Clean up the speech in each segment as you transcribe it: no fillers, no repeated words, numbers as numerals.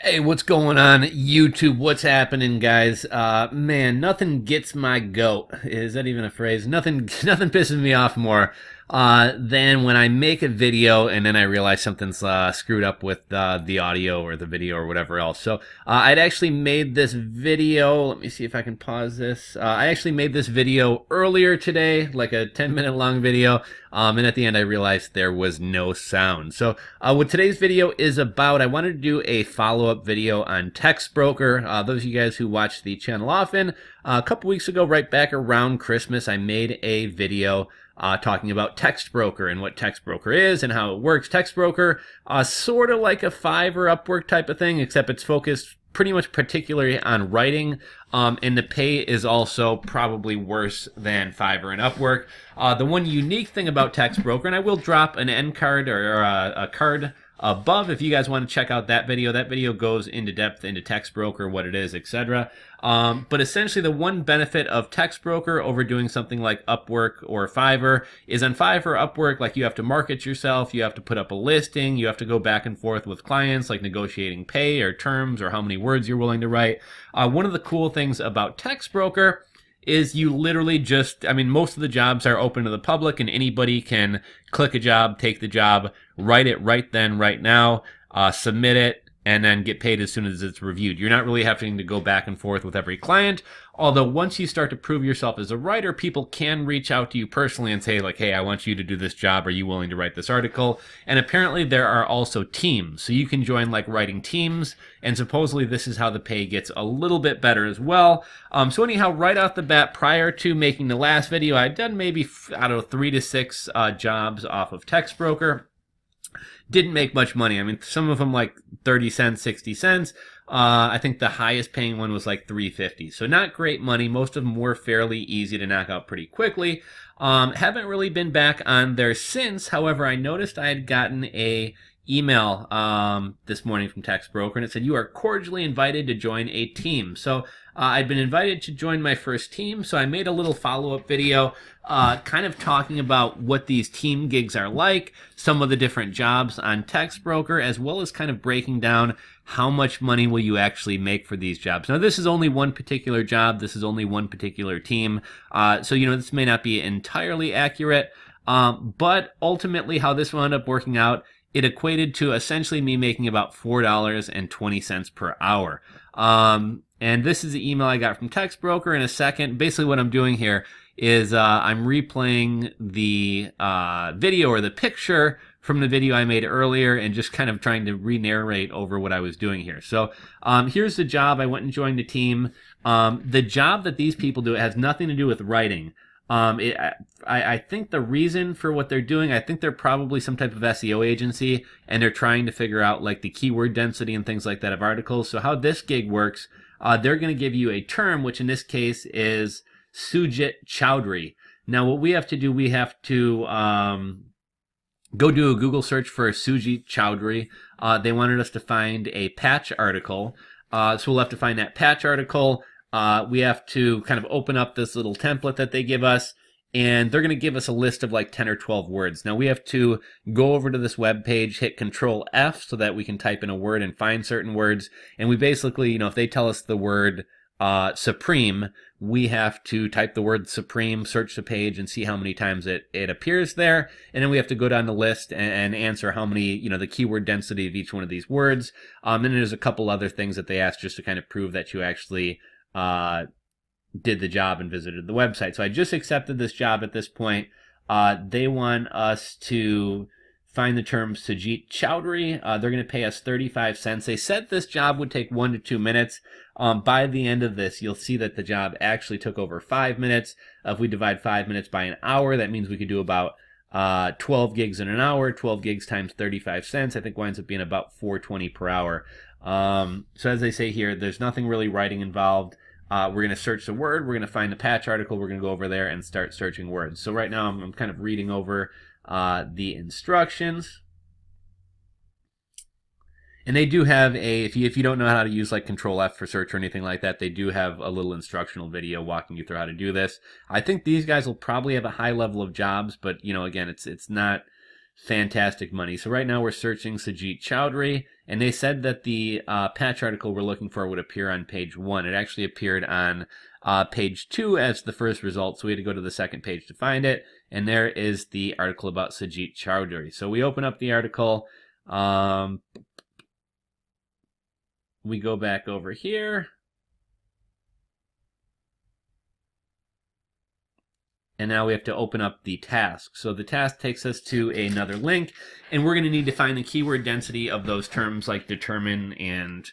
Hey, what's going on, YouTube? What's happening, guys? Man, nothing gets my goat. Is that even a phrase? Nothing, nothing pisses me off more than when I make a video and then I realize something's screwed up with the audio or the video or whatever else. So I'd actually made this video. Let me see if I can pause this. I actually made this video earlier today, like a 10-minute long video. And at the end, I realized there was no sound. So what today's video is about, I wanted to do a follow-up video on Text Broker. Those of you guys who watch the channel often, a couple weeks ago, right back around Christmas, I made a video talking about Text Broker and what Text Broker is and how it works. Text Broker, sort of like a Fiverr, Upwork type of thing, except it's focused pretty much particularly on writing, and the pay is also probably worse than Fiverr and Upwork. The one unique thing about Text Broker, and I will drop an end card or a card above if you guys want to check out that video goes into depth into Text Broker, what it is, etc. But essentially the one benefit of Text Broker over doing something like Upwork or Fiverr is on Fiverr, Upwork, like you have to market yourself, you have to put up a listing, you have to go back and forth with clients, like negotiating pay or terms or how many words you're willing to write. One of the cool things about Text Broker is you literally just, I mean, most of the jobs are open to the public and anybody can click a job, take the job, write it right then, right now, submit it, and then get paid as soon as it's reviewed. You're not really having to go back and forth with every client. Although once you start to prove yourself as a writer, people can reach out to you personally and say like, hey, I want you to do this job. Are you willing to write this article? And apparently there are also teams. So you can join like writing teams. And supposedly this is how the pay gets a little bit better as well. So anyhow, right off the bat, prior to making the last video, I'd done maybe, I don't know, 3 to 6 jobs off of Text Broker. Didn't make much money. I mean, some of them like 30 cents, 60 cents. I think the highest paying one was like 350. So not great money. Most of them were fairly easy to knock out pretty quickly. Haven't really been back on there since. However, I noticed I had gotten a email this morning from Text Broker, and it said you are cordially invited to join a team. So I'd been invited to join my first team, so I made a little follow-up video kind of talking about what these team gigs are like, some of the different jobs on Text Broker, as well as kind of breaking down how much money will you actually make for these jobs. Now, this is only one particular job. This is only one particular team. So, you know, this may not be entirely accurate, but ultimately how this will end up working out, it equated to essentially me making about $4.20 per hour. And this is the email I got from Text Broker in a second. Basically what I'm doing here is I'm replaying the video or the picture from the video I made earlier and just kind of trying to re-narrate over what I was doing here. So here's the job. I went and joined the team. The job that these people do, it has nothing to do with writing. I think the reason for what they're doing, I think they're probably some type of SEO agency, and they're trying to figure out like the keyword density and things like that of articles. So how this gig works, they're going to give you a term, which in this case is Sujit Chowdhury. Now what we have to do, we have to go do a Google search for Sujit Chowdhury. They wanted us to find a patch article. So we'll have to find that patch article. We have to kind of open up this little template that they give us, and they're going to give us a list of like 10 or 12 words. Now we have to go over to this web page, hit Control F so that we can type in a word and find certain words. And we basically, you know, if they tell us the word supreme, we have to type the word supreme, search the page, and see how many times it appears there. And then we have to go down the list and answer how many, you know, the keyword density of each one of these words. And then there's a couple other things that they ask just to kind of prove that you actually did the job and visited the website. So I just accepted this job at this point. They want us to find the term Sujit Chowdhury. They're going to pay us 35 cents. They said this job would take 1 to 2 minutes. By the end of this, you'll see that the job actually took over 5 minutes. If we divide 5 minutes by an hour, that means we could do about 12 gigs in an hour. 12 gigs times 35 cents, I think winds up being about $4.20 per hour. So as they say here, there's nothing really writing involved. We're going to search the word. We're going to find the patch article. We're going to go over there and start searching words. So right now I'm kind of reading over the instructions. And they do have a, if you don't know how to use like Control F for search or anything like that, they do have a little instructional video walking you through how to do this. I think these guys will probably have a high level of jobs, but you know, again, it's not fantastic money. So right now we're searching Sajid Chowdhury, and they said that the patch article we're looking for would appear on page 1. It actually appeared on page 2 as the first result, so we had to go to the second page to find it, and there is the article about Sajid Chowdhury. So we open up the article, we go back over here, and now we have to open up the task. So the task takes us to another link, and we're going to need to find the keyword density of those terms like determine and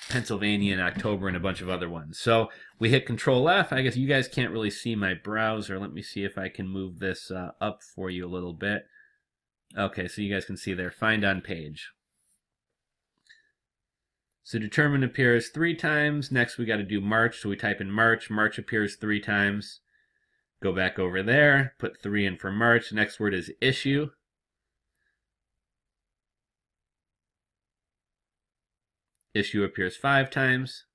Pennsylvania and October and a bunch of other ones. So we hit Control F. I guess you guys can't really see my browser. Let me see if I can move this up for you a little bit. Okay, so you guys can see there, find on page. So determine appears 3 times. Next we got to do March, so we type in March. March appears 3 times. Go back over there, put 3 in for March. Next word is issue. Issue appears 5 times.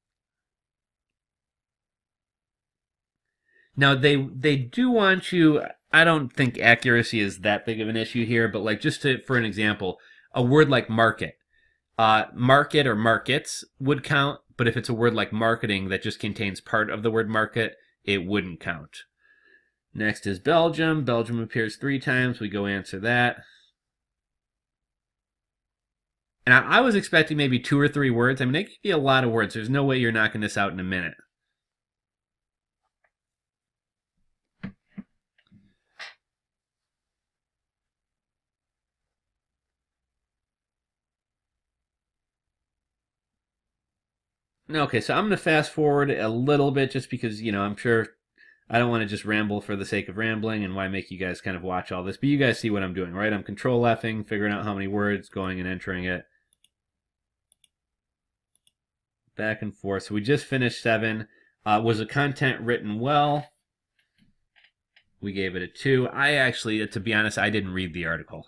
Now they do want you, I don't think accuracy is that big of an issue here, but like just for an example, a word like market. Market or markets would count, but if it's a word like marketing that just contains part of the word market, it wouldn't count. Next is Belgium. Belgium appears 3 times. We go answer that. And I was expecting maybe 2 or 3 words. I mean, it could be a lot of words. There's no way you're knocking this out in a minute. Okay, so I'm going to fast forward a little bit just because, you know, I'm sure I don't want to just ramble for the sake of rambling, and why make you guys kind of watch all this. But you guys see what I'm doing, right? I'm Control Fing, figuring out how many words, going and entering it. Back and forth. So we just finished 7. Was the content written well? We gave it a 2. I actually, to be honest, I didn't read the article.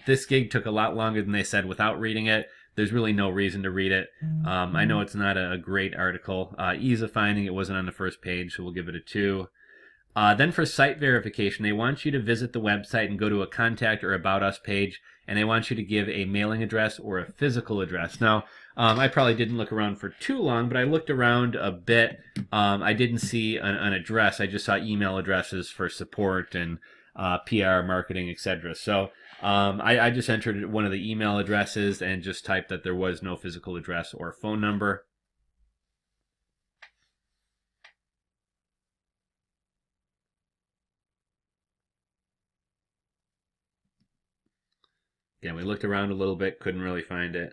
This gig took a lot longer than they said without reading it. There's really no reason to read it. I know it's not a great article. Ease of finding, it wasn't on the first page, so we'll give it a 2. Then for site verification, they want you to visit the website and go to a contact or about us page, and they want you to give a mailing address or a physical address. Now, I probably didn't look around for too long, but I looked around a bit. I didn't see an address. I just saw email addresses for support and PR, marketing, etc. So I just entered one of the email addresses and just typed that there was no physical address or phone number. Again, we looked around a little bit, couldn't really find it.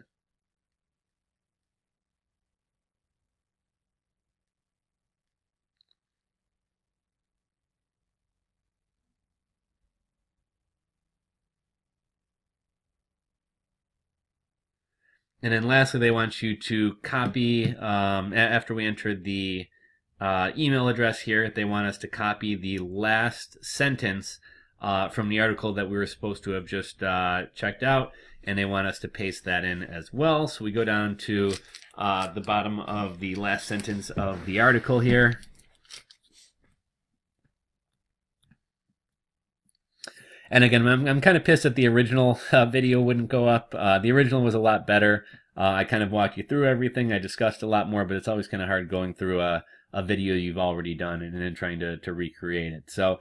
And then lastly, they want you to copy, after we entered the email address here, they want us to copy the last sentence from the article that we were supposed to have just checked out, and they want us to paste that in as well. So we go down to the bottom of the last sentence of the article here. And again, I'm kind of pissed that the original video wouldn't go up. The original was a lot better. I kind of walked you through everything. I discussed a lot more, but it's always kind of hard going through a video you've already done and then trying to recreate it. So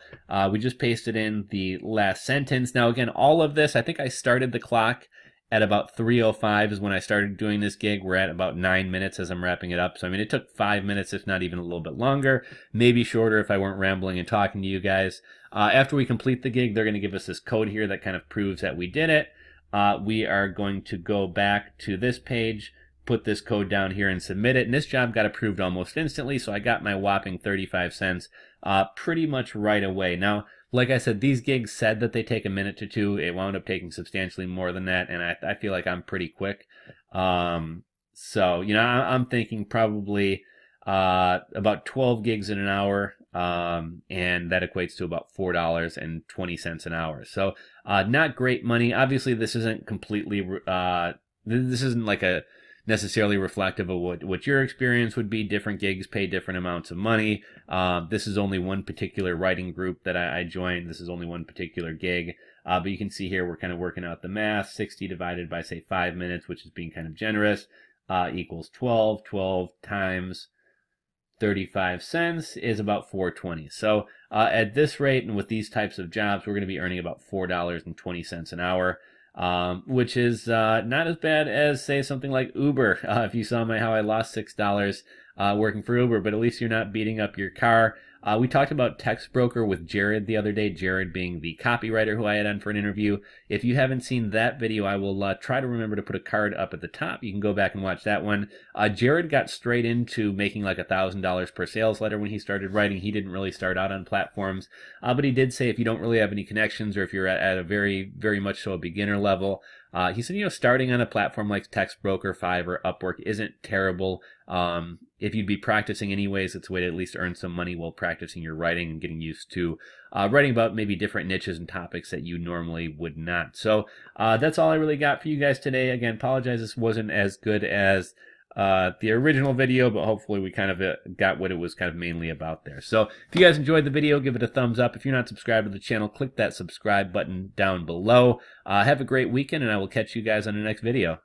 we just pasted in the last sentence. Now, again, all of this, I think I started the clock at about 3:05 is when I started doing this gig. We're at about 9 minutes as I'm wrapping it up. So, I mean, it took 5 minutes, if not even a little bit longer, maybe shorter if I weren't rambling and talking to you guys. After we complete the gig, they're going to give us this code here that kind of proves that we did it. We are going to go back to this page, put this code down here and submit it. And this job got approved almost instantly, so I got my whopping 35 cents pretty much right away. Now, like I said, these gigs said that they take a minute to 2. It wound up taking substantially more than that, and I feel like I'm pretty quick. So, you know, I'm thinking probably about 12 gigs in an hour, and that equates to about $4.20 an hour. So, not great money. Obviously, this isn't completely, this isn't like a necessarily reflective of what your experience would be. Different gigs pay different amounts of money. This is only one particular writing group that I joined. This is only one particular gig. But you can see here we're kind of working out the math. 60 divided by, say, 5 minutes, which is being kind of generous, equals 12. 12 times 35 cents is about 4.20. So at this rate and with these types of jobs, we're going to be earning about $4.20 an hour, which is not as bad as, say, something like Uber. If you saw how I lost $6 working for Uber, but at least you're not beating up your car. We talked about Text Broker with Jared the other day, Jared being the copywriter who I had on for an interview. If you haven't seen that video, I will try to remember to put a card up at the top. You can go back and watch that one. Jared got straight into making like $1,000 per sales letter when he started writing. He didn't really start out on platforms, but he did say if you don't really have any connections or if you're at a very, very much so a beginner level, he said, starting on a platform like Text Broker, Fiverr, Upwork isn't terrible. If you'd be practicing anyways, it's a way to at least earn some money while practicing your writing and getting used to writing about maybe different niches and topics that you normally would not. So that's all I really got for you guys today. Again, apologize this wasn't as good as the original video, but hopefully we kind of got what it was kind of mainly about there. So if you guys enjoyed the video, give it a thumbs up. If you're not subscribed to the channel, click that subscribe button down below. Have a great weekend, and I will catch you guys on the next video.